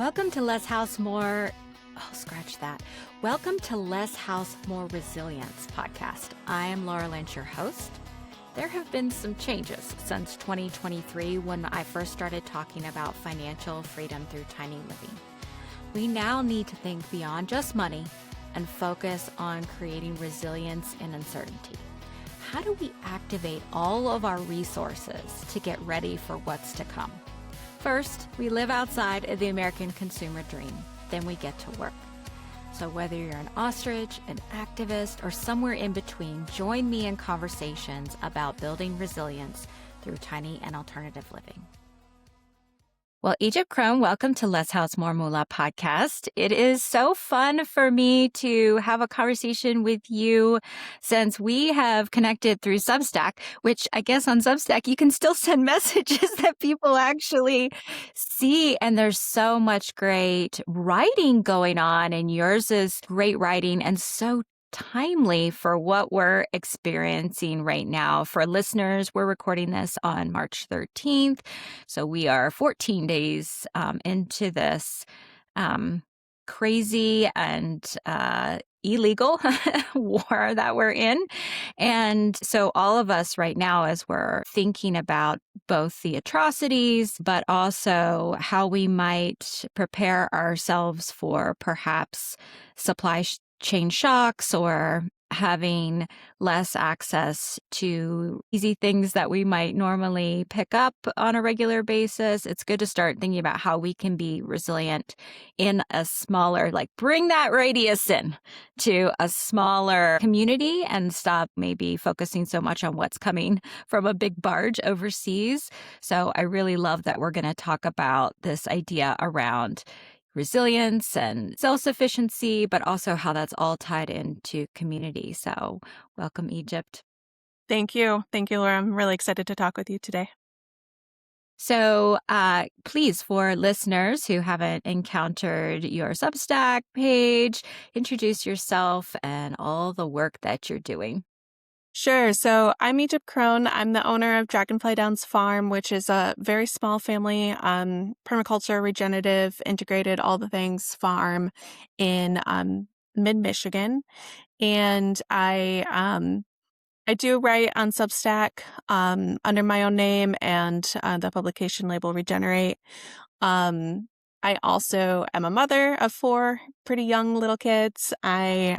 Welcome to Less House, More... Oh, scratch that. Welcome to Less House, More Resilience podcast. I am Laura Lynch, your host. There have been some changes since 2023 when I first started talking about financial freedom through tiny living. We now need to think beyond just money and focus on creating resilience in uncertainty. How do we activate all of our resources to get ready for what's to come? First, we live outside of the American consumer dream. Then we get to work. So whether you're an ostrich, an activist, or somewhere in between, join me in conversations about building resilience through tiny and alternative living. Well, Egypt Krohn, welcome to Less House, More Moolah podcast. It is so fun for me to have a conversation with you since we have connected through Substack, which I guess on Substack you can still send messages that people actually see. And there's so much great writing going on, and yours is great writing and so timely for what we're experiencing right now. For listeners, we're recording this on March 13th. So we are 14 days into this crazy and illegal war that we're in. And so all of us right now, as we're thinking about both the atrocities, but also how we might prepare ourselves for perhaps supply chain shocks or having less access to easy things that we might normally pick up on a regular basis, it's good to start thinking about how we can be resilient in a smaller, bring that radius in to a smaller community and stop maybe focusing so much on what's coming from a big barge overseas. So I really love that we're going to talk about this idea around resilience and self-sufficiency, but also how that's all tied into community. So welcome, Egypt. Thank you. Thank you, Laura. I'm really excited to talk with you today. So please, for listeners who haven't encountered your Substack page, introduce yourself and all the work that you're doing. Sure. So I'm Egypt Krohn. I'm the owner of Dragonfly Downs Farm, which is a very small family, permaculture, regenerative, integrated, all the things farm in mid-Michigan. And I do write on Substack under my own name and the publication label Regenerate. I also am a mother of 4 pretty young little kids. I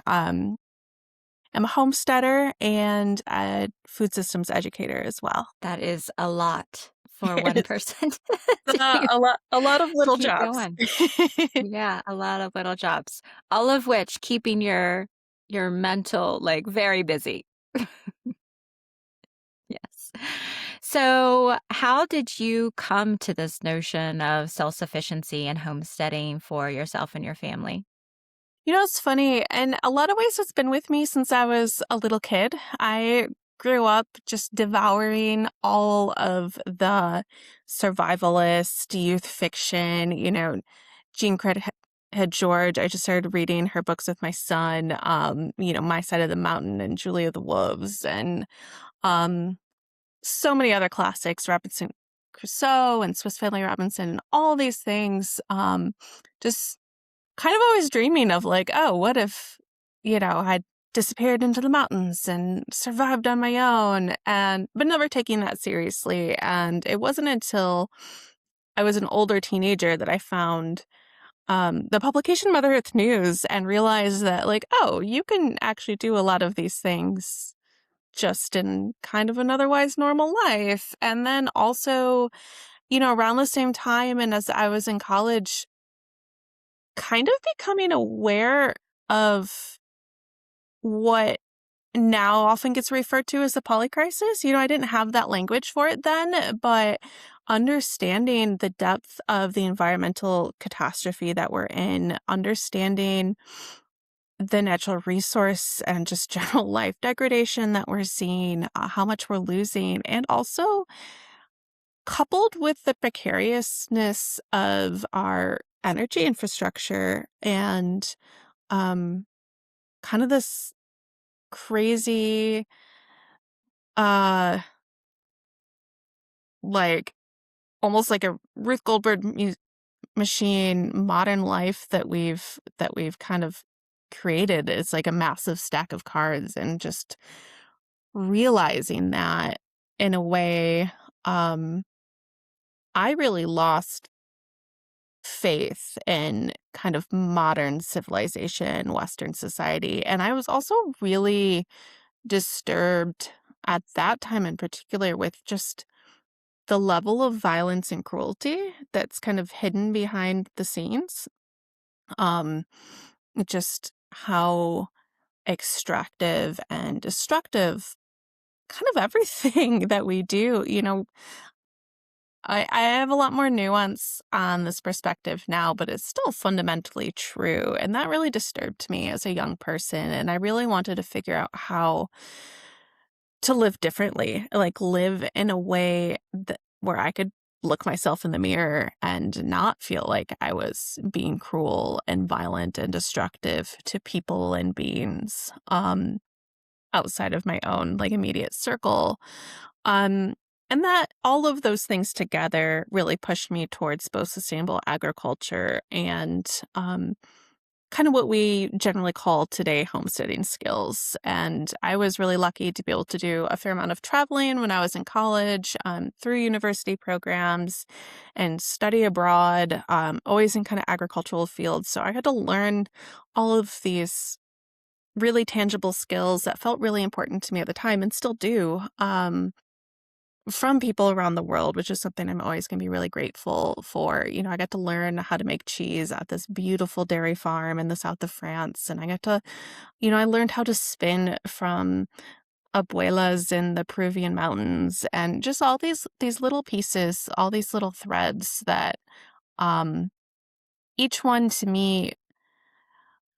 I'm a homesteader and a food systems educator as well. That is a lot for one person. A lot of little jobs. Going. Yeah, a lot of little jobs, all of which keeping your mental very busy. Yes. So how did you come to this notion of self-sufficiency and homesteading for yourself and your family? It's funny. In a lot of ways, it's been with me since I was a little kid. I grew up just devouring all of the survivalist youth fiction, Jean Craig George. I just started reading her books with my son, My Side of the Mountain and Julie of the Wolves and so many other classics, Robinson Crusoe and Swiss Family Robinson and all these things. Just kind of always dreaming of what if, I'd disappeared into the mountains and survived on my own, but never taking that seriously. And it wasn't until I was an older teenager that I found the publication Mother Earth News and realized that you can actually do a lot of these things just in kind of an otherwise normal life. And then also, around the same time and as I was in college, kind of becoming aware of what now often gets referred to as the polycrisis. I didn't have that language for it then, but understanding the depth of the environmental catastrophe that we're in, understanding the natural resource and just general life degradation that we're seeing, how much we're losing, and also coupled with the precariousness of our energy infrastructure and kind of this crazy almost like a Ruth Goldberg machine modern life that we've kind of created is like a massive stack of cards, and just realizing that in a way, um, I really lost faith in kind of modern civilization, Western society. And I was also really disturbed at that time in particular with just the level of violence and cruelty that's kind of hidden behind the scenes. Um, just how extractive and destructive kind of everything that we do. I have a lot more nuance on this perspective now, but it's still fundamentally true. And that really disturbed me as a young person. And I really wanted to figure out how to live differently, like live in a way where I could look myself in the mirror and not feel like I was being cruel and violent and destructive to people and beings outside of my own like immediate circle. Um, and that all of those things together really pushed me towards both sustainable agriculture and kind of what we generally call today homesteading skills. And I was really lucky to be able to do a fair amount of traveling when I was in college, through university programs and study abroad, always in kind of agricultural fields. So I had to learn all of these really tangible skills that felt really important to me at the time and still do. From people around the world, which is something I'm always going to be really grateful for. I got to learn how to make cheese at this beautiful dairy farm in the south of France. And I got to, I learned how to spin from abuelas in the Peruvian mountains, and just all these little pieces, all these little threads that um, each one to me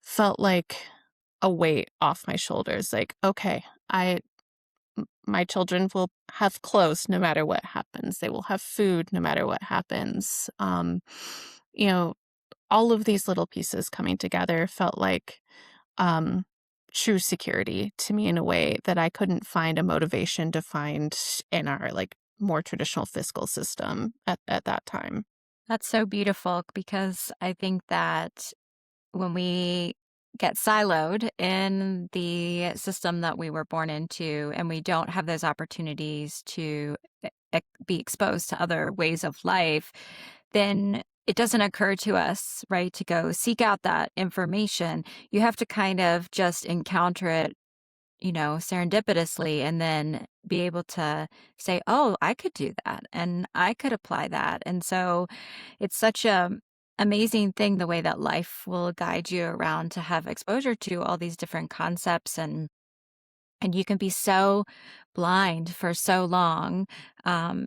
felt like a weight off my shoulders. Like, okay, my children will have clothes no matter what happens. They will have food no matter what happens. You know, all of these little pieces coming together felt like um, true security to me in a way that I couldn't find a motivation to find in our like more traditional fiscal system at that time. That's so beautiful because I think that when we get siloed in the system that we were born into and we don't have those opportunities to be exposed to other ways of life, then it doesn't occur to us, right, to go seek out that information. You have to kind of just encounter it, serendipitously, and then be able to say, oh, I could do that and I could apply that. And so it's such a amazing thing the way that life will guide you around to have exposure to all these different concepts, and you can be so blind for so long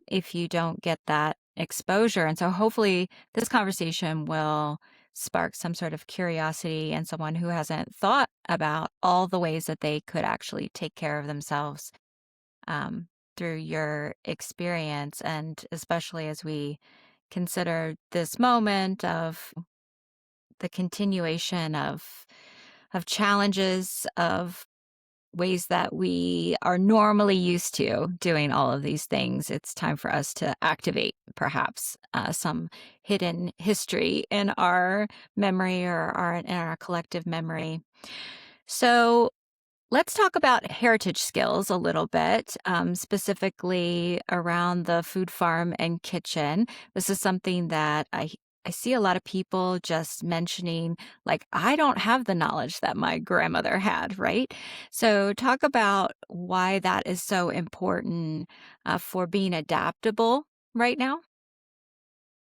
if you don't get that exposure. And so hopefully this conversation will spark some sort of curiosity in someone who hasn't thought about all the ways that they could actually take care of themselves um, through your experience. And especially as we consider this moment of the continuation of challenges, of ways that we are normally used to doing all of these things, it's time for us to activate perhaps some hidden history in our memory, or in our collective memory. So let's talk about heritage skills a little bit, specifically around the food farm and kitchen. This is something that I see a lot of people just mentioning, like, I don't have the knowledge that my grandmother had, right? So, talk about why that is so important for being adaptable right now.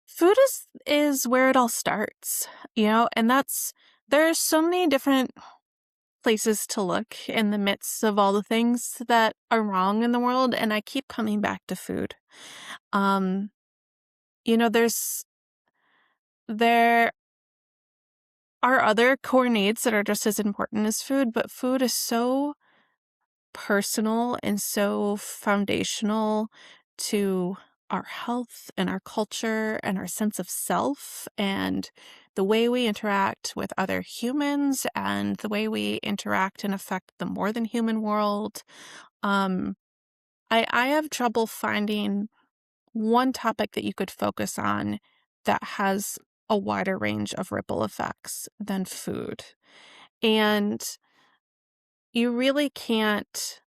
Food is where it all starts, and there's so many different places to look in the midst of all the things that are wrong in the world, and I keep coming back to food. Um, there are other core needs that are just as important as food, but food is so personal and so foundational to our health and our culture and our sense of self and the way we interact with other humans and the way we interact and affect the more than human world. Um, I have trouble finding one topic that you could focus on that has a wider range of ripple effects than food. And you really can't,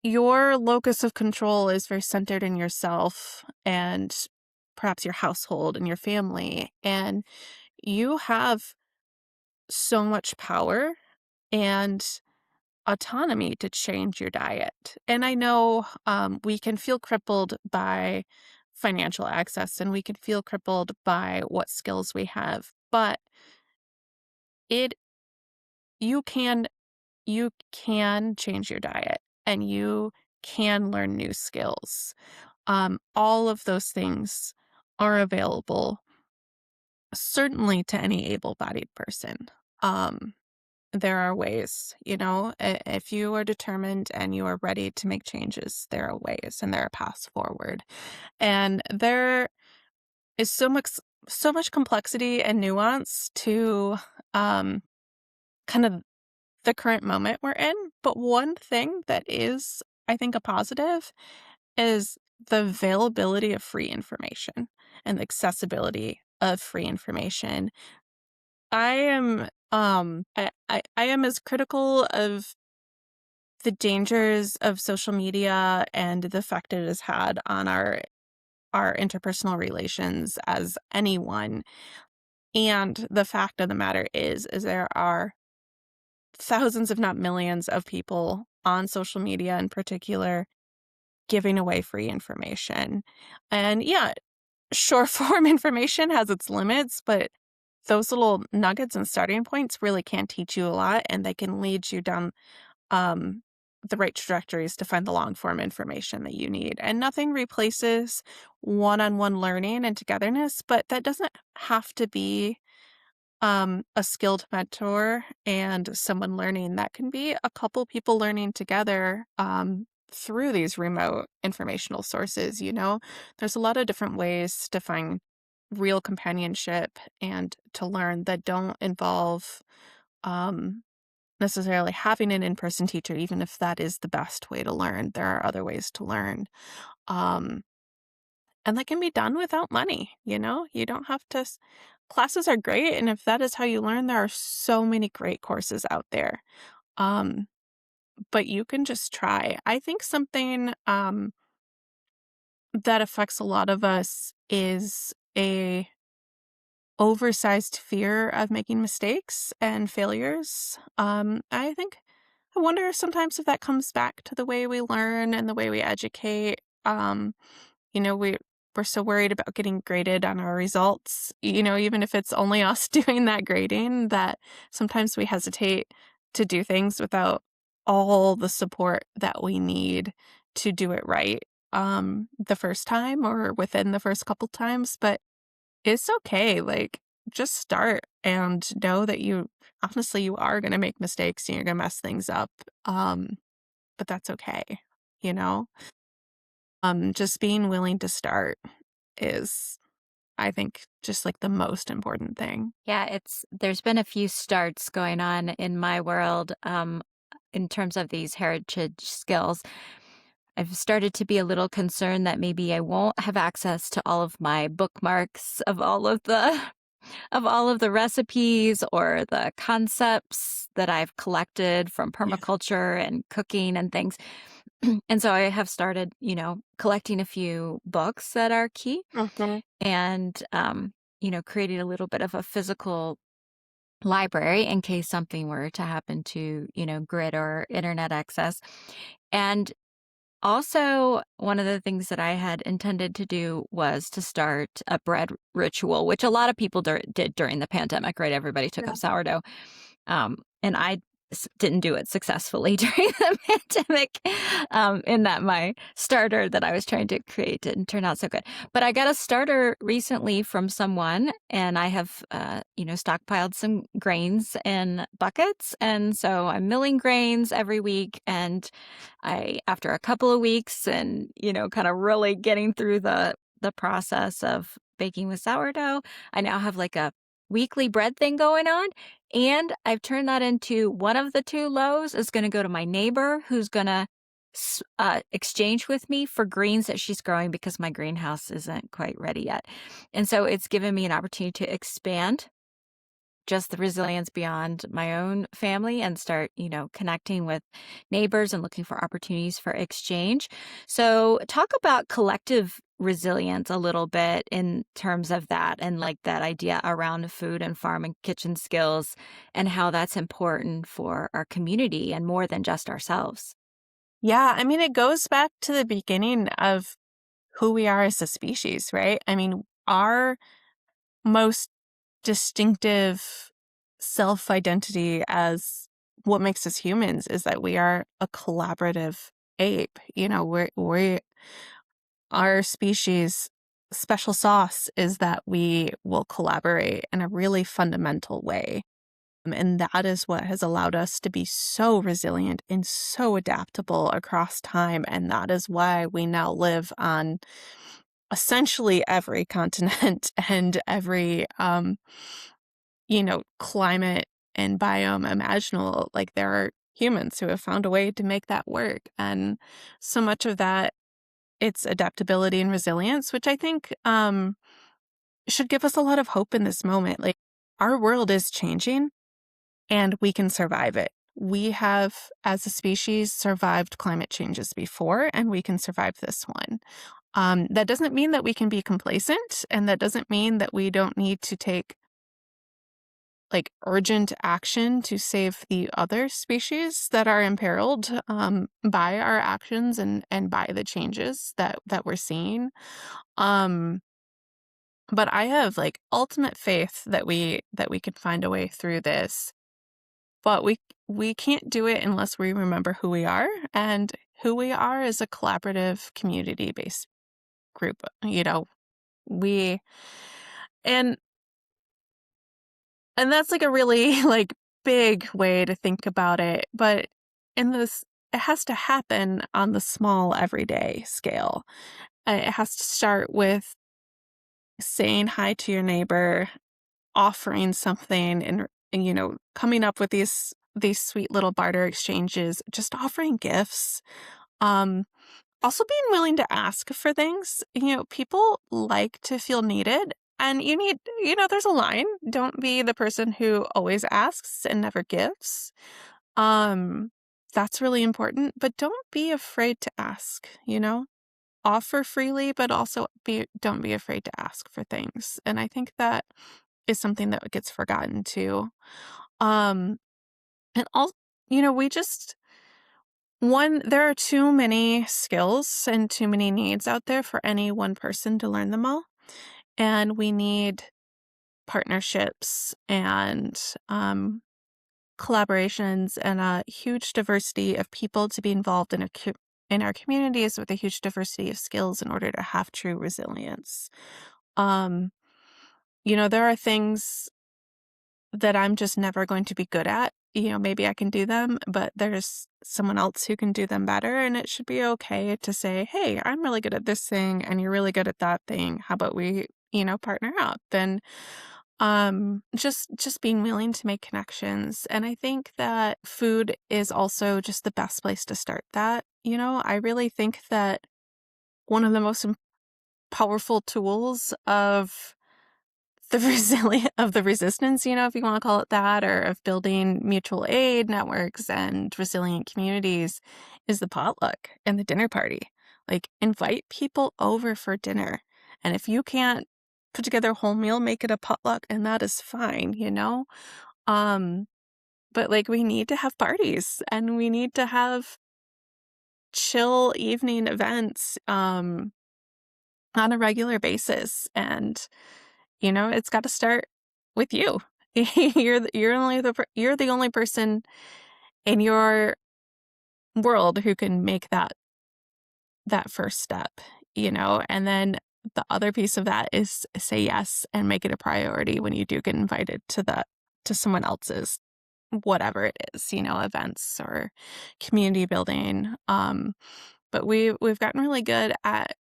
your locus of control is very centered in yourself and perhaps your household and your family. And you have so much power and autonomy to change your diet. And I know we can feel crippled by financial access and we can feel crippled by what skills we have, but it you can you can change your diet and you can learn new skills. All of those things are available certainly to any able-bodied person. Um, There are ways, if you are determined and you are ready to make changes, there are ways and there are paths forward. And there is so much complexity and nuance to um, kind of the current moment we're in. But one thing that is, I think, a positive is the availability of free information and the accessibility of free information. I am I am as critical of the dangers of social media and the effect it has had on our interpersonal relations as anyone. And the fact of the matter is there are thousands, if not millions, of people on social media in particular giving away free information. And yeah, short form information has its limits, but those little nuggets and starting points really can teach you a lot, and they can lead you down um, the right trajectories to find the long form information that you need. And nothing replaces one-on-one learning and togetherness, but that doesn't have to be a skilled mentor and someone learning. That can be a couple people learning together through these remote informational sources. There's a lot of different ways to find real companionship and to learn that don't involve um, necessarily having an in-person teacher, even if that is the best way to learn. There are other ways to learn. Um, and that can be done without money, You don't have to classes are great, and if that is how you learn, there are so many great courses out there. Um, but you can just try. I think something that affects a lot of us is a oversized fear of making mistakes and failures. I wonder sometimes if that comes back to the way we learn and the way we educate. You know, we we're so worried about getting graded on our results, even if it's only us doing that grading, that sometimes we hesitate to do things without all the support that we need to do it right the first time or within the first couple times. But it's okay. Like, just start and know that honestly, you are going to make mistakes and you're going to mess things up. But that's okay. You know, just being willing to start is, I think, just like the most important thing. Yeah, there's been a few starts going on in my world in terms of these heritage skills. I've started to be a little concerned that maybe I won't have access to all of my bookmarks of all of the of all of the recipes or the concepts that I've collected from Yeah. permaculture and cooking and things. And so I have started, collecting a few books that are key Mhm. and, creating a little bit of a physical library in case something were to happen to, grid or internet access. And also, one of the things that I had intended to do was to start a bread ritual, which a lot of people did during the pandemic, right? Everybody took Yeah. up sourdough. And I didn't do it successfully during the pandemic, in that my starter that I was trying to create didn't turn out so good. But I got a starter recently from someone, and I have, stockpiled some grains in buckets. And so I'm milling grains every week. And after a couple of weeks and, kind of really getting through the process of baking with sourdough, I now have like a weekly bread thing going on. And I've turned that into one of the two loaves is going to go to my neighbor who's going to exchange with me for greens that she's growing because my greenhouse isn't quite ready yet. And so it's given me an opportunity to expand just the resilience beyond my own family and start, connecting with neighbors and looking for opportunities for exchange. So, talk about collective resilience a little bit in terms of that and like that idea around food and farm and kitchen skills and how that's important for our community and more than just ourselves. Yeah, I mean, it goes back to the beginning of who we are as a species, right? I mean, our most distinctive self-identity as what makes us humans is that we are a collaborative ape. Our species' special sauce is that we will collaborate in a really fundamental way. And that is what has allowed us to be so resilient and so adaptable across time. And that is why we now live on essentially every continent and every, climate and biome imaginable. Like there are humans who have found a way to make that work. And so much of that, it's adaptability and resilience, which I think should give us a lot of hope in this moment. Like our world is changing and we can survive it. We have, as a species, survived climate changes before, and we can survive this one. That doesn't mean that we can be complacent, and that doesn't mean that we don't need to take like urgent action to save the other species that are imperiled by our actions and by the changes that we're seeing. Um, but I have like ultimate faith that we can find a way through this. But we can't do it unless we remember who we are, and who we are is a collaborative community-based group. We and and that's like a really like big way to think about it, but it has to happen on the small everyday scale. It has to start with saying hi to your neighbor, offering something and coming up with these sweet little barter exchanges, just offering gifts. Um Also being willing to ask for things. People like to feel needed, and there's a line. Don't be the person who always asks and never gives. Um that's really important, but don't be afraid to ask. Offer freely, but also don't be afraid to ask for things. And I think that is something that gets forgotten too. Um and also, we just there are too many skills and too many needs out there for any one person to learn them all. And we need partnerships and collaborations and a huge diversity of people to be involved in our communities with a huge diversity of skills in order to have true resilience. Um, there are things that I'm just never going to be good at. Maybe I can do them, but there's someone else who can do them better. And it should be okay to say, hey, I'm really good at this thing and you're really good at that thing. How about we, partner up? And just being willing to make connections. And I think that food is also just the best place to start that. I really think that one of the most powerful tools of the resistance, if you want to call it that, or of building mutual aid networks and resilient communities, is the potluck and the dinner party. Like, invite people over for dinner. And if you can't put together a whole meal, make it a potluck, and that is fine. But like, we need to have parties and we need to have chill evening events on a regular basis. And it's got to start with you. You're the only person in your world who can make that first step, and then the other piece of that is say yes and make it a priority when you do get invited to someone else's, whatever it is, events or community building. But we've gotten really good at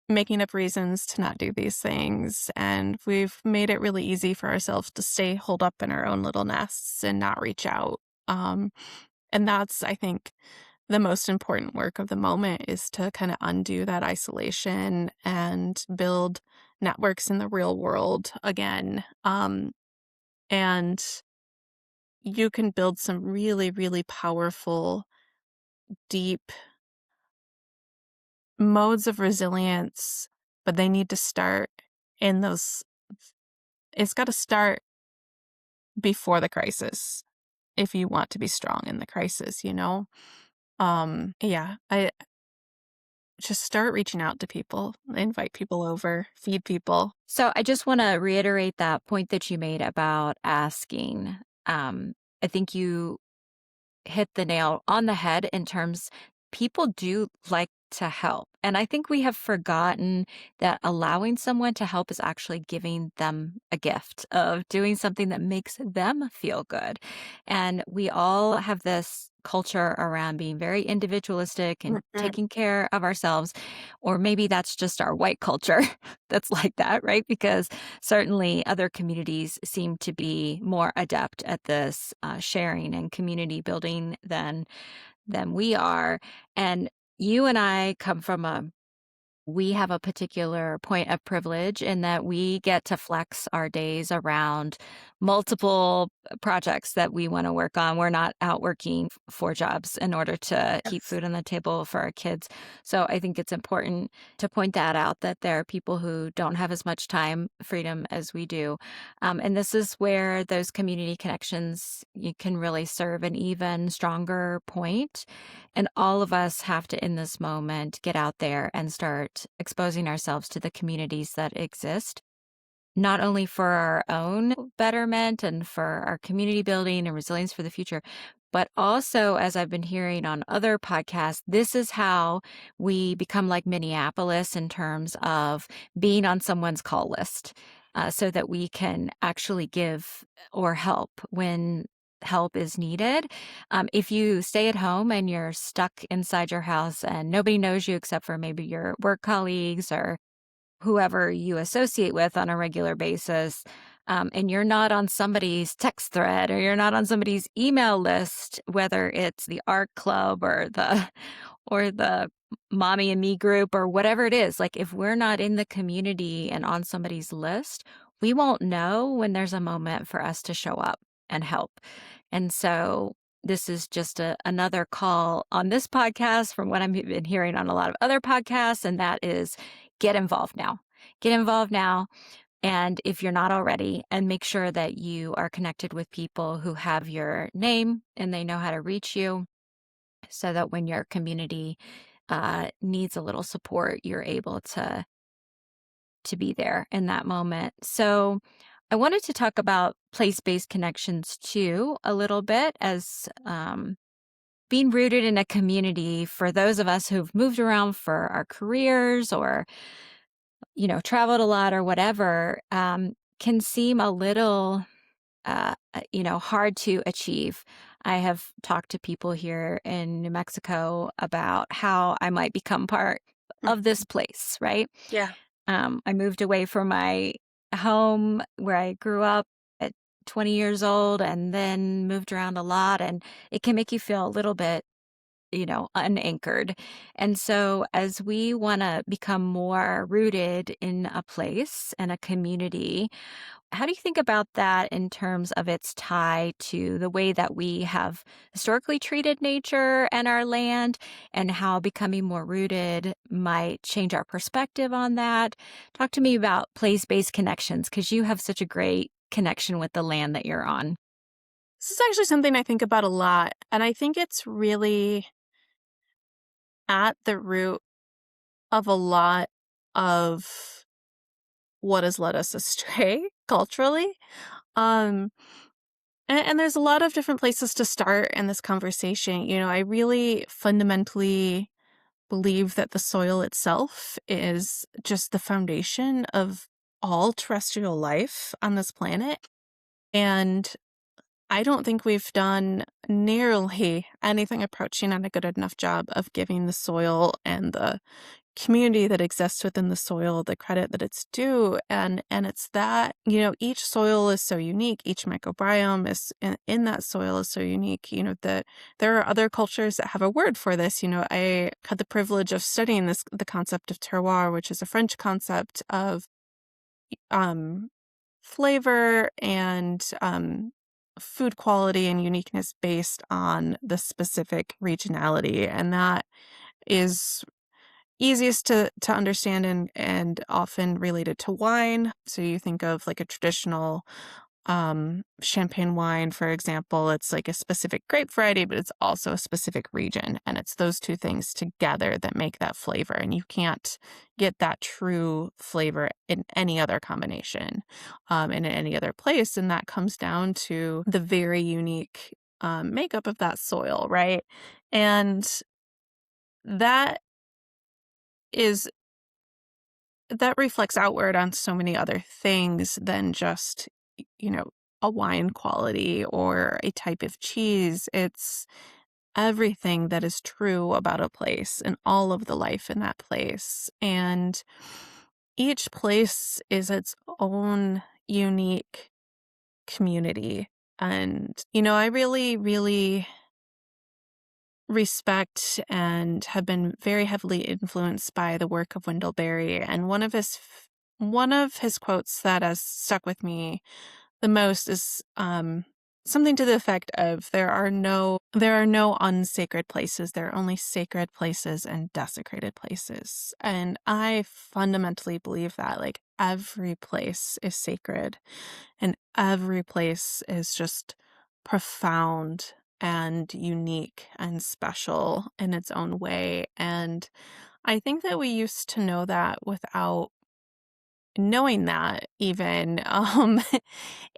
making up reasons to not do these things, and we've made it really easy for ourselves to stay holed up in our own little nests and not reach out. And that's, I think, the most important work of the moment is to kind of undo that isolation and build networks in the real world again. And you can build some really, really powerful, deep modes of resilience, but they need to start in those. It's got to start before the crisis if you want to be strong in the crisis, you know? Yeah, I just start reaching out to people, invite people over, feed people. So I just want to reiterate that point that you made about asking. I think you hit the nail on the head in terms people do like to help. And I think we have forgotten that allowing someone to help is actually giving them a gift of doing something that makes them feel good. And we all have this culture around being very individualistic and Mhm. taking care of ourselves. Or maybe that's just our white culture that's like that, right? Because certainly other communities seem to be more adept at this sharing and community building than we are. And you and I come from we have a particular point of privilege in that we get to flex our days around multiple projects that we want to work on. We're not out working 4 jobs in order to keep Yes. food on the table for our kids. So I think it's important to point that out, that there are people who don't have as much time freedom as we do. And this is where those community connections, you can really serve an even stronger point. And all of us have to, in this moment, get out there and start exposing ourselves to the communities that exist, not only for our own betterment and for our community building and resilience for the future, but also, as I've been hearing on other podcasts, this is how we become like Minneapolis in terms of being on someone's call list, so that we can actually give or help when help is needed. If you stay at home and you're stuck inside your house and nobody knows you except for maybe your work colleagues or whoever you associate with on a regular basis, and you're not on somebody's text thread or you're not on somebody's email list, whether it's the art club or the or the mommy and me group or whatever it is, like if we're not in the community and on somebody's list, we won't know when there's a moment for us to show up and help. And so this is just another call on this podcast from what I've been hearing on a lot of other podcasts, and that is get involved now. Get involved now. And if you're not already, and make sure that you are connected with people who have your name and they know how to reach you so that when your community needs a little support, you're able to be there in that moment. So I wanted to talk about place-based connections too, a little bit, as being rooted in a community for those of us who've moved around for our careers or traveled a lot or whatever, can seem a little, hard to achieve. I have talked to people here in New Mexico about how I might become part of this place, right? Yeah. I moved away from my home where I grew up at 20 years old and then moved around a lot. And it can make you feel a little bit unanchored. And so, as we want to become more rooted in a place and a community, how do you think about that in terms of its tie to the way that we have historically treated nature and our land, and how becoming more rooted might change our perspective on that? Talk to me about place-based connections, because you have such a great connection with the land that you're on. This is actually something I think about a lot. And I think it's really at the root of a lot of what has led us astray culturally. Um, and there's a lot of different places to start in this conversation. I really fundamentally believe that the soil itself is just the foundation of all terrestrial life on this planet. And I don't think we've done nearly anything approaching on a good enough job of giving the soil and the community that exists within the soil, the credit that it's due. And it's that, each soil is so unique. Each microbiome is in that soil is so unique. That there are other cultures that have a word for this. I had the privilege of studying the concept of terroir, which is a French concept of um, flavor and food quality and uniqueness based on the specific regionality. And that is easiest to understand and often related to wine. So you think of like a traditional champagne wine, for example. It's like a specific grape variety, but it's also a specific region. And it's those two things together that make that flavor. And you can't get that true flavor in any other combination, and in any other place. And that comes down to the very unique makeup of that soil, right? And that is that reflects outward on so many other things than just, a wine quality or a type of cheese. It's everything that is true about a place and all of the life in that place. And each place is its own unique community. And, I really, really respect and have been very heavily influenced by the work of Wendell Berry. And one of his quotes that has stuck with me the most is something to the effect of there are no unsacred places. There are only sacred places and desecrated places. And I fundamentally believe that like every place is sacred and every place is just profound and unique and special in its own way. And I think that we used to know that without knowing that even,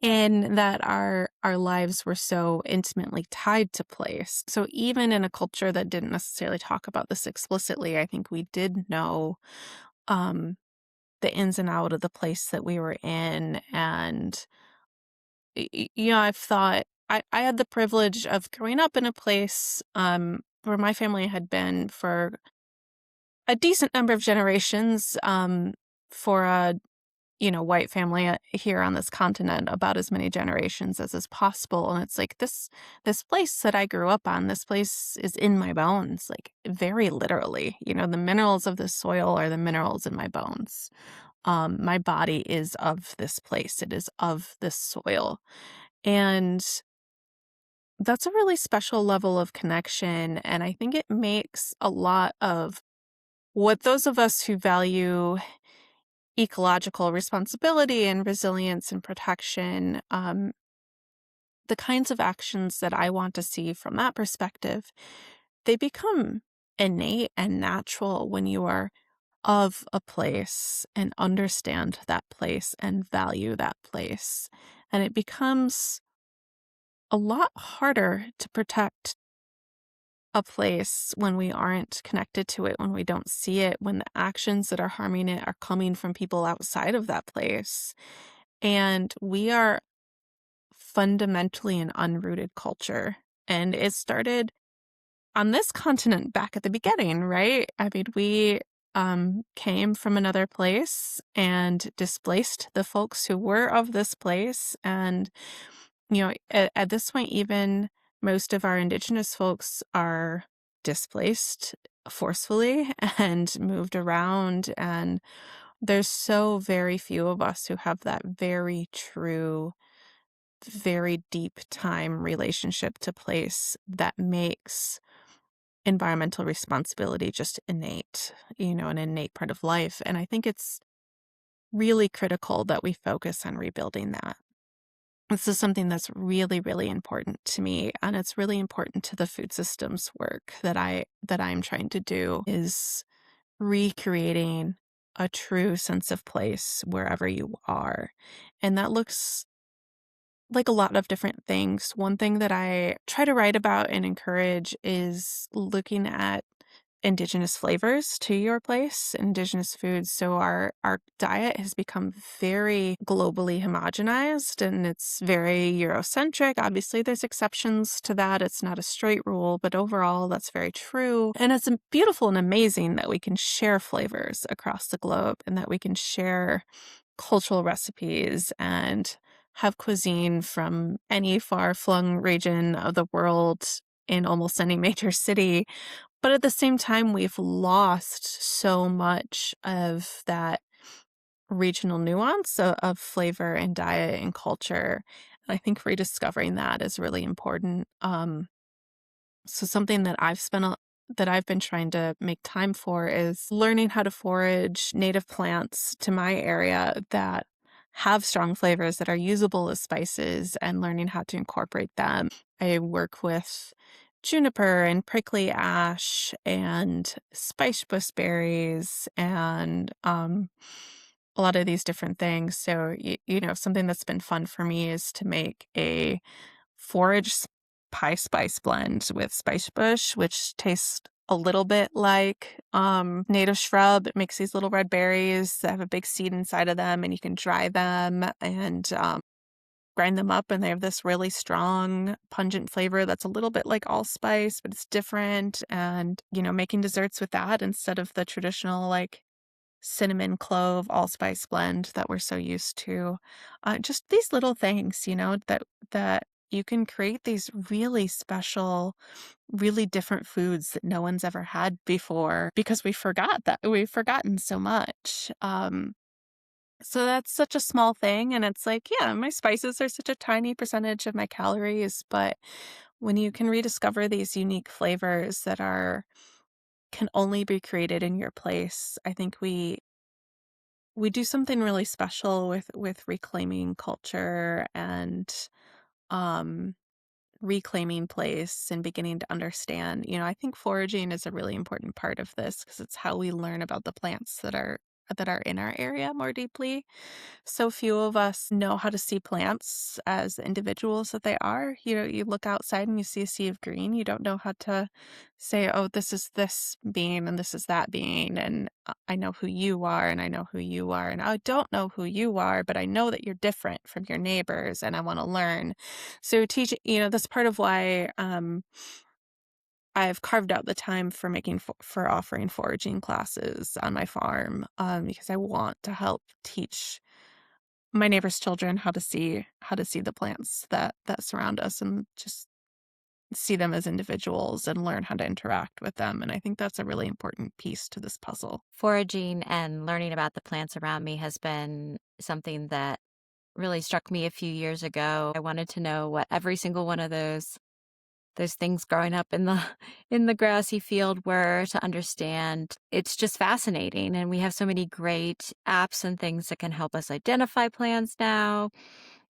and that our lives were so intimately tied to place. So even in a culture that didn't necessarily talk about this explicitly, I think we did know um, the ins and out of the place that we were in. And I've thought I had the privilege of growing up in a place where my family had been for a decent number of generations, for a white family here on this continent, about as many generations as is possible. And it's like this place that I grew up on, this place is in my bones, like very literally. The minerals of the soil are the minerals in my bones. My body is of this place. It is of this soil. And that's a really special level of connection. And I think it makes a lot of what those of us who value ecological responsibility and resilience and protection, the kinds of actions that I want to see from that perspective, they become innate and natural when you are of a place and understand that place and value that place. And it becomes a lot harder to protect a place when we aren't connected to it, when we don't see it, when the actions that are harming it are coming from people outside of that place. And we are fundamentally an unrooted culture. And it started on this continent back at the beginning, right? I mean, we came from another place and displaced the folks who were of this place. And at this point, even most of our indigenous folks are displaced forcefully and moved around. And there's so very few of us who have that very true, very deep time relationship to place that makes environmental responsibility just innate, an innate part of life. And I think it's really critical that we focus on rebuilding that. This is something that's really, really important to me, and it's really important to the food systems work that I'm trying to do, is recreating a true sense of place wherever you are. And that looks like a lot of different things. One thing that I try to write about and encourage is looking at indigenous flavors to your place, indigenous foods. So our diet has become very globally homogenized and it's very Eurocentric. Obviously, there's exceptions to that. It's not a straight rule, but overall, that's very true. And it's beautiful and amazing that we can share flavors across the globe and that we can share cultural recipes and have cuisine from any far-flung region of the world in almost any major city. But at the same time, we've lost so much of that regional nuance of flavor and diet and culture. And I think rediscovering that is really important. So something that I've been trying to make time for is learning how to forage native plants to my area that have strong flavors that are usable as spices and learning how to incorporate them. I work with juniper and prickly ash and spice bush berries and a lot of these different things. So, something that's been fun for me is to make a forage pie spice blend with spice bush, which tastes a little bit like native shrub. It makes these little red berries that have a big seed inside of them, and you can dry them and grind them up, and they have this really strong, pungent flavor that's a little bit like allspice, but it's different. And, making desserts with that instead of the traditional, like, cinnamon, clove, allspice blend that we're so used to. Just these little things, that you can create these really special, really different foods that no one's ever had before because we've forgotten so much. So that's such a small thing. And it's like, yeah, my spices are such a tiny percentage of my calories. But when you can rediscover these unique flavors that can only be created in your place, I think we do something really special with reclaiming culture and um reclaiming place and beginning to understand. I think foraging is a really important part of this because it's how we learn about the plants that are in our area more deeply. So few of us know how to see plants as the individuals that they are. You look outside and you see a sea of green. You don't know how to say, oh, this is this being and this is that being. And I know who you are and I know who you are. And I don't know who you are, but I know that you're different from your neighbors and I want to learn. So teaching, that's part of why I've carved out the time for for offering foraging classes on my farm because I want to help teach my neighbors' children how to see the plants that surround us and just see them as individuals and learn how to interact with them. And I think that's a really important piece to this puzzle. Foraging and learning about the plants around me has been something that really struck me a few years ago. I wanted to know what every single one of those things growing up in the in the grassy field were to understand. It's just fascinating, and we have so many great apps and things that can help us identify plants now,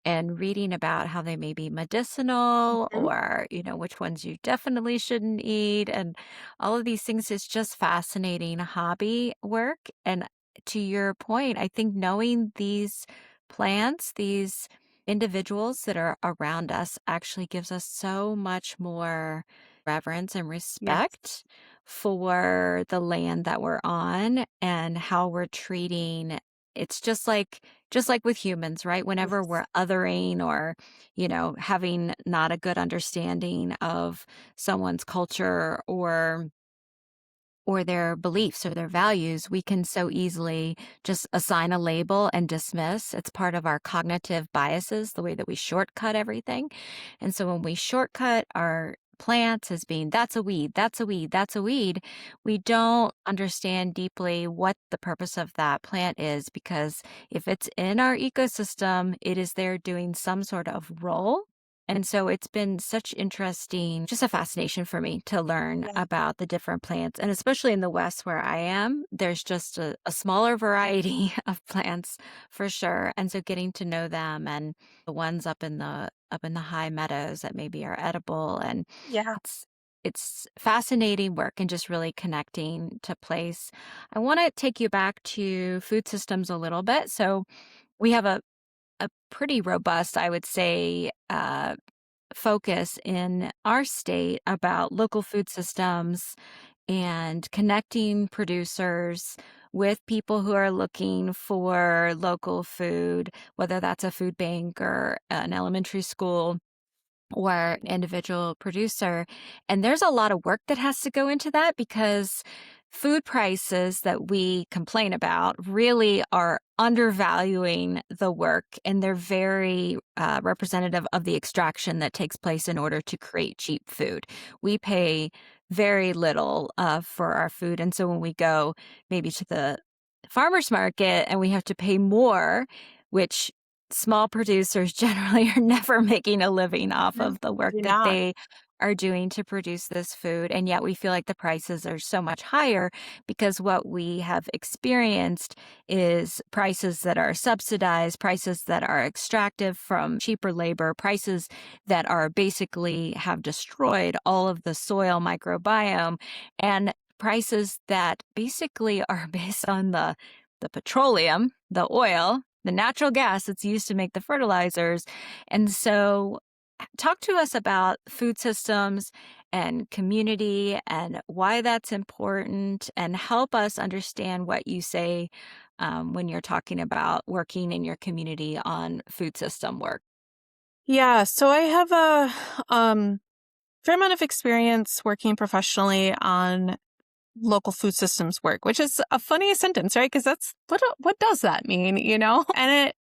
and reading about how they may be medicinal Mhm. or, which ones you definitely shouldn't eat. And all of these things is just fascinating hobby work. And to your point, I think knowing these plants, these individuals that are around us actually gives us so much more reverence and Yes. respect for the land that we're on and how we're treating. It's just like with humans, right? Whenever Yes. we're othering or, having not a good understanding of someone's culture or their beliefs or their values, we can so easily just assign a label and dismiss. It's part of our cognitive biases, the way that we shortcut everything. And so when we shortcut our plants as being that's a weed, that's a weed, that's a weed, we don't understand deeply what the purpose of that plant is because if it's in our ecosystem, it is there doing some sort of role. And so it's been such interesting, just a fascination for me to learn Yeah. about the different plants. And especially in the West where I am, there's just a smaller variety of plants for sure. And so getting to know them and the ones up in the high meadows that maybe are edible and Yeah. it's it's fascinating work and just really connecting to place. I want to take you back to food systems a little bit. So we have a pretty robust, I would say, focus in our state about local food systems and connecting producers with people who are looking for local food, whether that's a food bank or an elementary school or individual producer. And there's a lot of work that has to go into that because food prices that we complain about really are undervaluing the work, and they're very representative of the extraction that takes place in order to create cheap food. We pay very little for our food. And so when we go maybe to the farmer's market and we have to pay more, which small producers generally are never making a living off No, of the work do that not. they are doing to produce this food. And yet we feel like the prices are so much higher because what we have experienced is prices that are subsidized, prices that are extractive from cheaper labor, prices that are basically have destroyed all of the soil microbiome, and prices that basically are based on the petroleum, the oil, the natural gas that's used to make the fertilizers. And so, talk to us about food systems and community and why that's important, and help us understand what you say when you're talking about working in your community on food system work. Yeah, so I have a fair amount of experience working professionally on local food systems work, which is a funny sentence, right? Because that's what does that mean, you know? And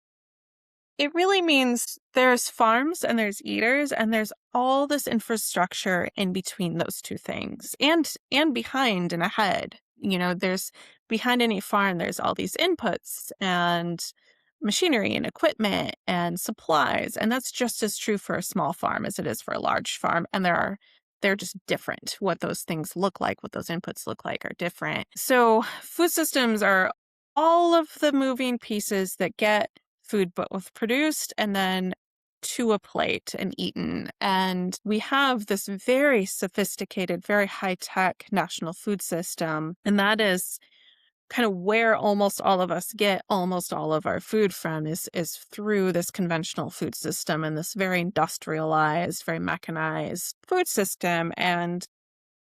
it really means there's farms and there's eaters and there's all this infrastructure in between those two things and behind and ahead. You know, there's behind any farm, there's all these inputs and machinery and equipment and supplies. And that's just as true for a small farm as it is for a large farm. And they're just different. What those things look like, what those inputs look like are different. So food systems are all of the moving pieces that get food both produced and then to a plate and eaten. And we have this very sophisticated, very high-tech national food system. And that is kind of where almost all of us get almost all of our food from is through this conventional food system and this very industrialized, very mechanized food system. And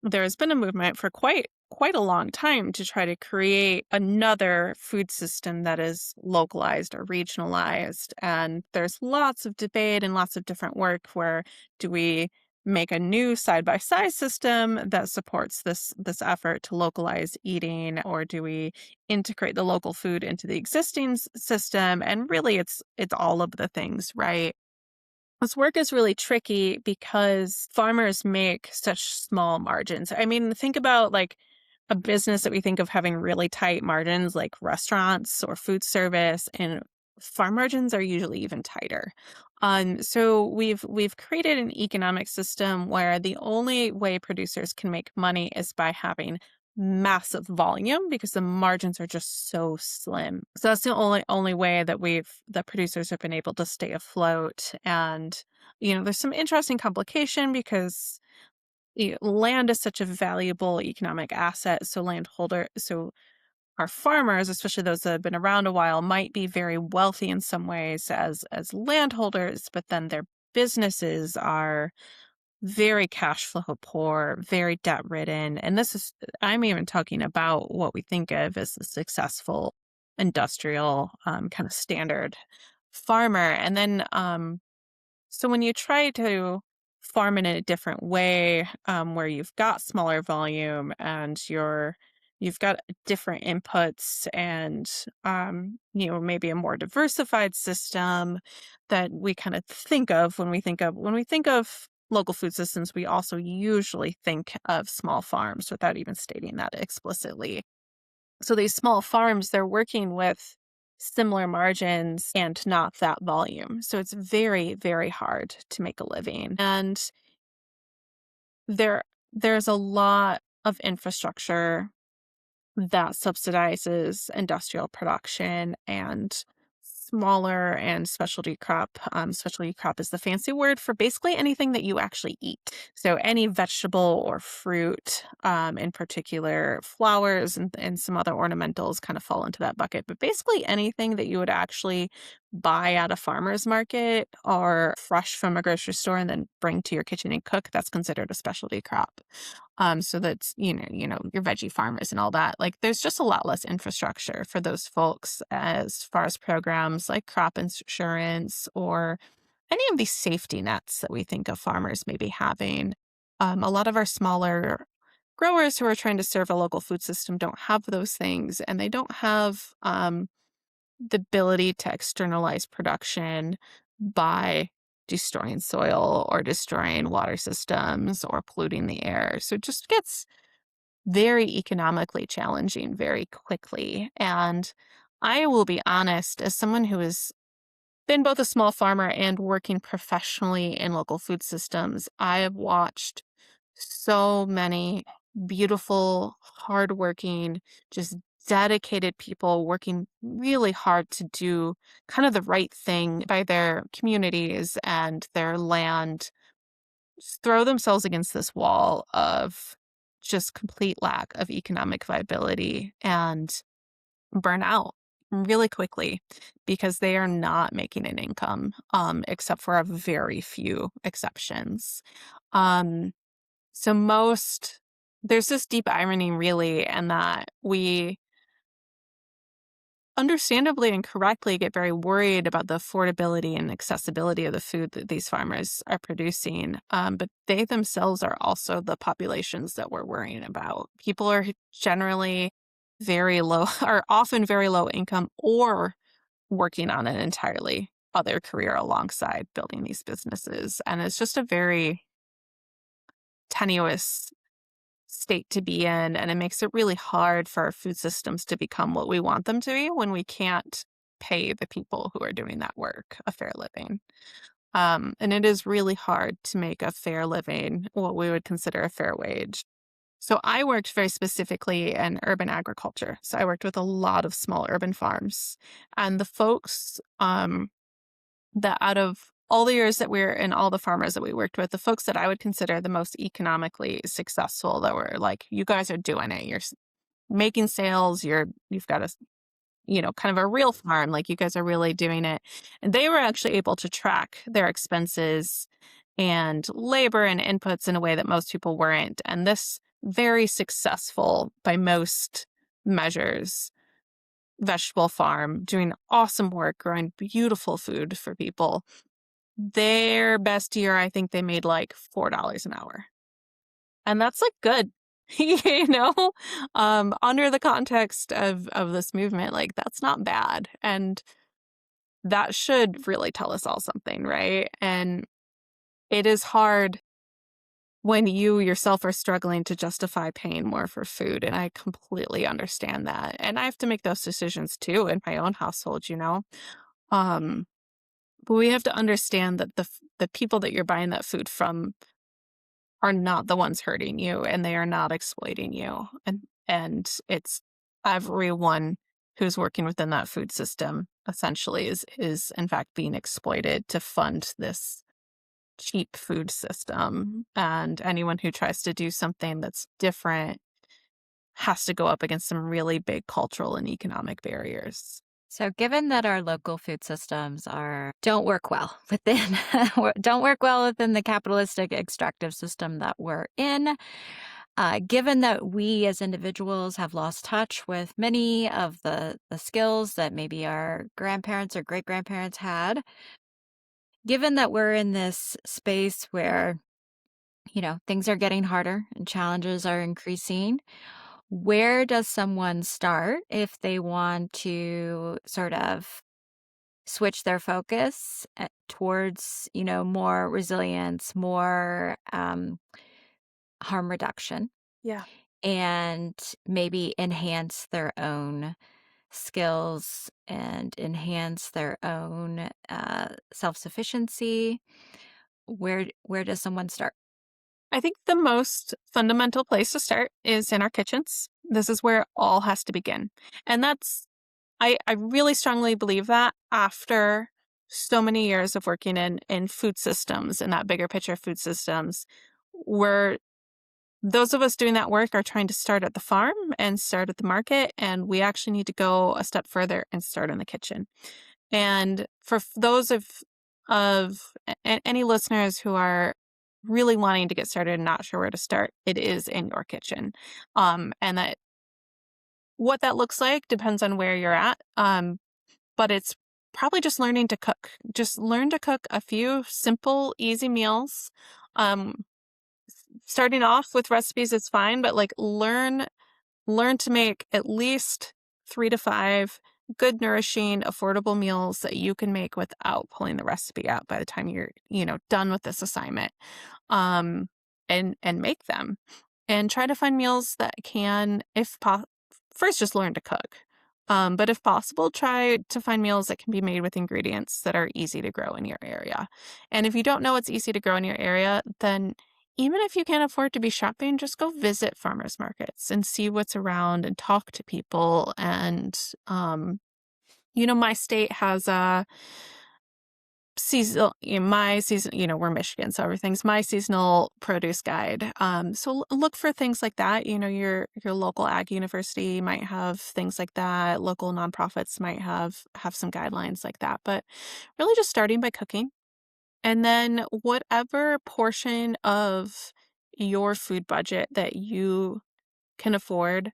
there's been a movement for quite a long time to try to create another food system that is localized or regionalized. And there's lots of debate and lots of different work where do we make a new side-by-side system that supports this effort to localize eating, or do we integrate the local food into the existing system? And really it's all of the things, right? This work is really tricky because farmers make such small margins. I mean, think about like a business that we think of having really tight margins, like restaurants or food service, and farm margins are usually even tighter. So we've created an economic system where the only way producers can make money is by having massive volume because the margins are just so slim. So that's the only way that the producers have been able to stay afloat. And there's some interesting complication because land is such a valuable economic asset. So our farmers, especially those that have been around a while, might be very wealthy in some ways as landholders, but then their businesses are very cash flow poor, very debt ridden. And I'm even talking about what we think of as a successful industrial kind of standard farmer. And then, so when you try to farm in a different way, where you've got smaller volume and you've got different inputs and, maybe a more diversified system that we kind of think of when we think of local food systems, we also usually think of small farms without even stating that explicitly. So these small farms, they're working with similar margins and not that volume. So it's very, very hard to make a living. And there's a lot of infrastructure that subsidizes industrial production and smaller and specialty crop. Specialty crop is the fancy word for basically anything that you actually eat. So any vegetable or fruit, in particular, flowers and some other ornamentals kind of fall into that bucket. But basically anything that you would actually buy at a farmer's market or fresh from a grocery store and then bring to your kitchen and cook, that's considered a specialty crop. So that's, your veggie farmers and all that. Like there's just a lot less infrastructure for those folks as far as programs like crop insurance or any of these safety nets that we think of farmers maybe having. A lot of our smaller growers who are trying to serve a local food system don't have those things, and they don't have the ability to externalize production by destroying soil or destroying water systems or polluting the air. So it just gets very economically challenging very quickly. And I will be honest, as someone who has been both a small farmer and working professionally in local food systems, I have watched so many beautiful, hardworking, just dedicated people working really hard to do kind of the right thing by their communities and their land, just throw themselves against this wall of just complete lack of economic viability and burn out really quickly because they are not making an income, except for a very few exceptions. Um, so there's this deep irony really, and that we understandably and correctly get very worried about the affordability and accessibility of the food that these farmers are producing. But they themselves are also the populations that we're worrying about. People are generally very low, are often very low income or working on an entirely other career alongside building these businesses. And it's just a very tenuous state to be in, and it makes it really hard for our food systems to become what we want them to be when we can't pay the people who are doing that work a fair living. And it is really hard to make a fair living, what we would consider a fair wage. So I worked very specifically in urban agriculture. So I worked with a lot of small urban farms, and the folks that out of all the years that we're in, all the farmers that we worked with, the folks that I would consider the most economically successful, that were like, you guys are doing it. You're making sales. You've got a, kind of a real farm. Like you guys are really doing it. And they were actually able to track their expenses and labor and inputs in a way that most people weren't. And this very successful by most measures vegetable farm doing awesome work, growing beautiful food for people. Their best year, I think they made like $4 an hour. And that's like good, under the context of this movement, like that's not bad. And that should really tell us all something, right? And it is hard when you yourself are struggling to justify paying more for food. And I completely understand that. And I have to make those decisions too in my own household, Um, But we have to understand that the people that you're buying that food from are not the ones hurting you, and they are not exploiting you. And it's everyone who's working within that food system essentially is in fact being exploited to fund this cheap food system. And anyone who tries to do something that's different has to go up against some really big cultural and economic barriers. So given that our local food systems don't work well within don't work well within the capitalistic extractive system that we're in, given that we as individuals have lost touch with many of the skills that maybe our grandparents or great grandparents had, given that we're in this space where, things are getting harder and challenges are increasing, where does someone start if they want to sort of switch their focus towards, more resilience, more harm reduction, Yeah. and maybe enhance their own skills and enhance their own self-sufficiency? Where does someone start? I think the most fundamental place to start is in our kitchens. This is where it all has to begin. And I really strongly believe that after so many years of working in food systems, in that bigger picture food systems, where those of us doing that work are trying to start at the farm and start at the market. And we actually need to go a step further and start in the kitchen. And for those of any listeners who are really wanting to get started and not sure where to start, it is in your kitchen. And that what that looks like depends on where you're at. But it's probably just learning to cook. Just learn to cook a few simple, easy meals. Um, Starting off with recipes is fine, but like learn to make at least 3 to 5 good, nourishing, affordable meals that you can make without pulling the recipe out by the time you're, done with this assignment. Um, and make them, and try to find meals that can, first just learn to cook. But if possible, try to find meals that can be made with ingredients that are easy to grow in your area. And if you don't know what's easy to grow in your area, then even if you can't afford to be shopping, just go visit farmers markets and see what's around and talk to people. And, my state has a seasonal, my season, we're Michigan, so everything's my seasonal produce guide. So look for things like that. Your local ag university might have things like that. Local nonprofits might have some guidelines like that. But really just starting by cooking. And then whatever portion of your food budget that you can afford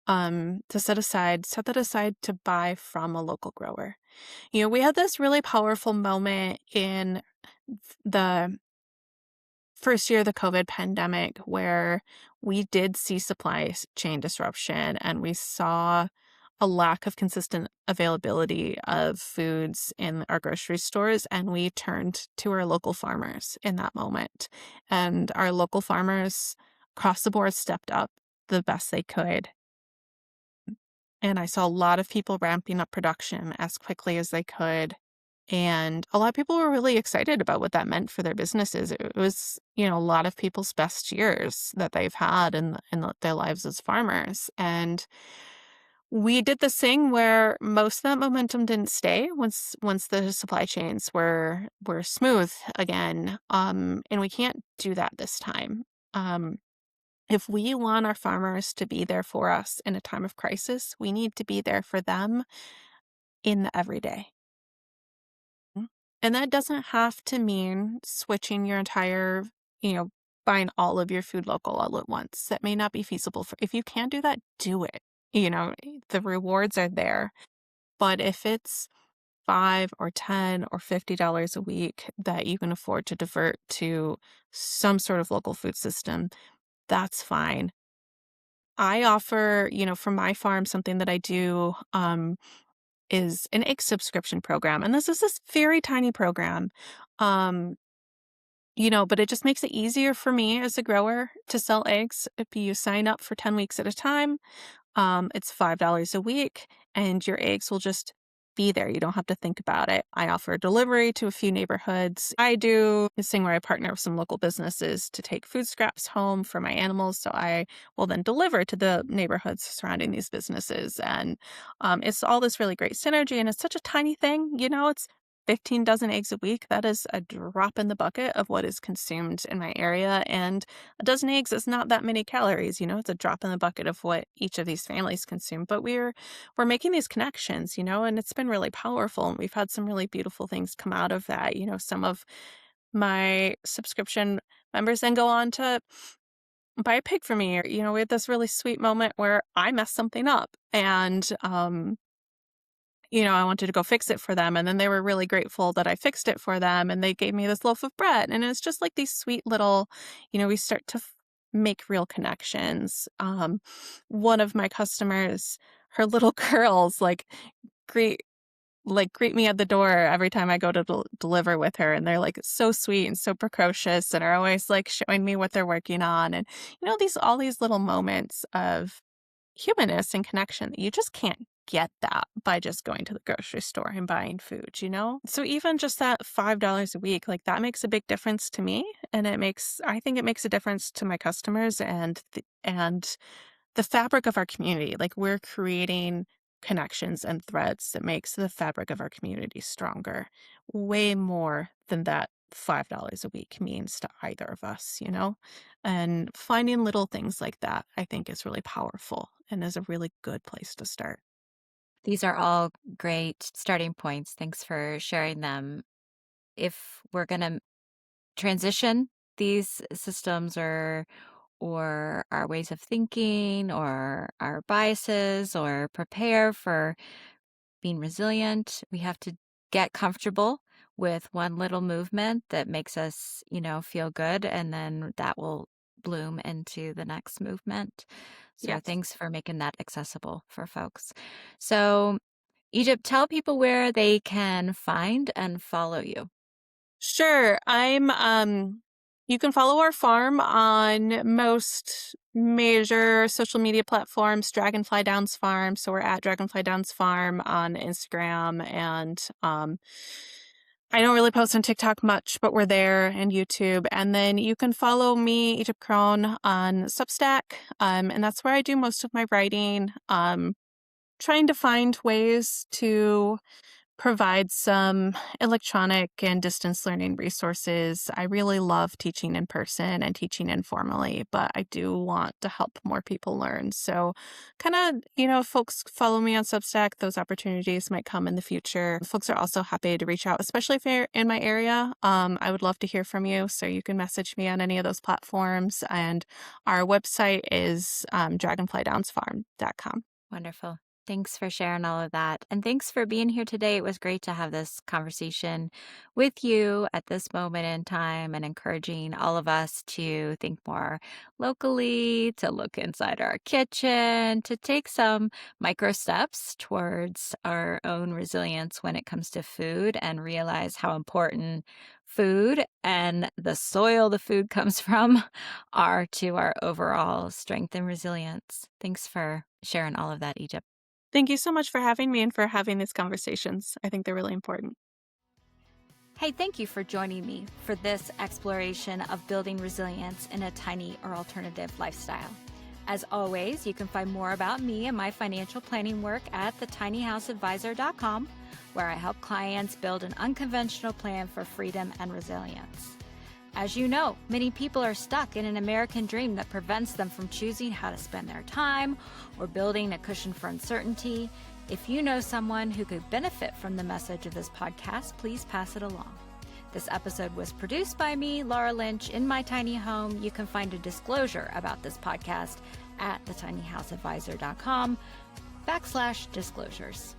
to set that aside to buy from a local grower. We had this really powerful moment in the first year of the COVID pandemic where we did see supply chain disruption, and we saw a lack of consistent availability of foods in our grocery stores, and we turned to our local farmers in that moment. And our local farmers across the board stepped up the best they could. And I saw a lot of people ramping up production as quickly as they could. And a lot of people were really excited about what that meant for their businesses. It was, a lot of people's best years that they've had in their lives as farmers. And we did this thing where most of that momentum didn't stay once the supply chains were smooth again. And we can't do that this time. Um, if we want our farmers to be there for us in a time of crisis, we need to be there for them in the everyday. And that doesn't have to mean switching your entire, you know, buying all of your food local all at once. That may not be feasible if you can do that, do it. The rewards are there. But if it's 5 or 10 or $50 a week that you can afford to divert to some sort of local food system, that's fine. I offer, from my farm, something that I do is an egg subscription program. And this is this very tiny program. Um, but it just makes it easier for me as a grower to sell eggs. If you sign up for 10 weeks at a time, it's $5 a week, and your eggs will just be there. You don't have to think about it. I offer delivery to a few neighborhoods. I do this thing where I partner with some local businesses to take food scraps home for my animals. So I will then deliver to the neighborhoods surrounding these businesses. And it's all this really great synergy. And it's such a tiny thing. It's 15 dozen eggs a week. That is a drop in the bucket of what is consumed in my area. And a dozen eggs is not that many calories. It's a drop in the bucket of what each of these families consume. But we're making these connections, and it's been really powerful. And we've had some really beautiful things come out of that. Some of my subscription members then go on to buy a pig for me. Or, we had this really sweet moment where I messed something up, and I wanted to go fix it for them. And then they were really grateful that I fixed it for them. And they gave me this loaf of bread. And it's just like these sweet little, we start to make real connections. One of my customers, her little girls, greet greet me at the door every time I go to deliver with her. And they're so sweet and so precocious and are always showing me what they're working on. And, all these little moments of humanness and connection that you just can't get that by just going to the grocery store and buying food. So even just that $5 a week, that makes a big difference to me. And I think it makes a difference to my customers and the fabric of our community. We're creating connections and threads that makes the fabric of our community stronger, way more than that $5 a week means to either of us. And finding little things like that, I think, is really powerful and is a really good place to start. These are all great starting points. Thanks for sharing them. If we're going to transition these systems or our ways of thinking or our biases or prepare for being resilient, we have to get comfortable with one little movement that makes us, feel good, and then that will bloom into the next movement. So Yes. thanks for making that accessible for folks. So, Egypt, tell people where they can find and follow you. Sure. You can follow our farm on most major social media platforms, Dragonfly Downs Farm. So we're at Dragonfly Downs Farm on Instagram. And I don't really post on TikTok much, but we're there, and YouTube. And then you can follow me, Egypt Krohn, on Substack. And that's where I do most of my writing. Trying to find ways to provide some electronic and distance learning resources. I really love teaching in person and teaching informally, but I do want to help more people learn. So kind of, folks follow me on Substack, those opportunities might come in the future. Folks are also happy to reach out, especially if you're in my area. I would love to hear from you. So you can message me on any of those platforms. And our website is dragonflydownsfarm.com. Wonderful. Thanks for sharing all of that. And thanks for being here today. It was great to have this conversation with you at this moment in time and encouraging all of us to think more locally, to look inside our kitchen, to take some micro steps towards our own resilience when it comes to food and realize how important food and the soil the food comes from are to our overall strength and resilience. Thanks for sharing all of that, Egypt. Thank you so much for having me and for having these conversations. I think they're really important. Hey, thank you for joining me for this exploration of building resilience in a tiny or alternative lifestyle. As always, you can find more about me and my financial planning work at thetinyhouseadvisor.com, where I help clients build an unconventional plan for freedom and resilience. As you know, many people are stuck in an American dream that prevents them from choosing how to spend their time or building a cushion for uncertainty. If you know someone who could benefit from the message of this podcast, please pass it along. This episode was produced by me, Laura Lynch, in my tiny home. You can find a disclosure about this podcast at thetinyhouseadvisor.com/disclosures.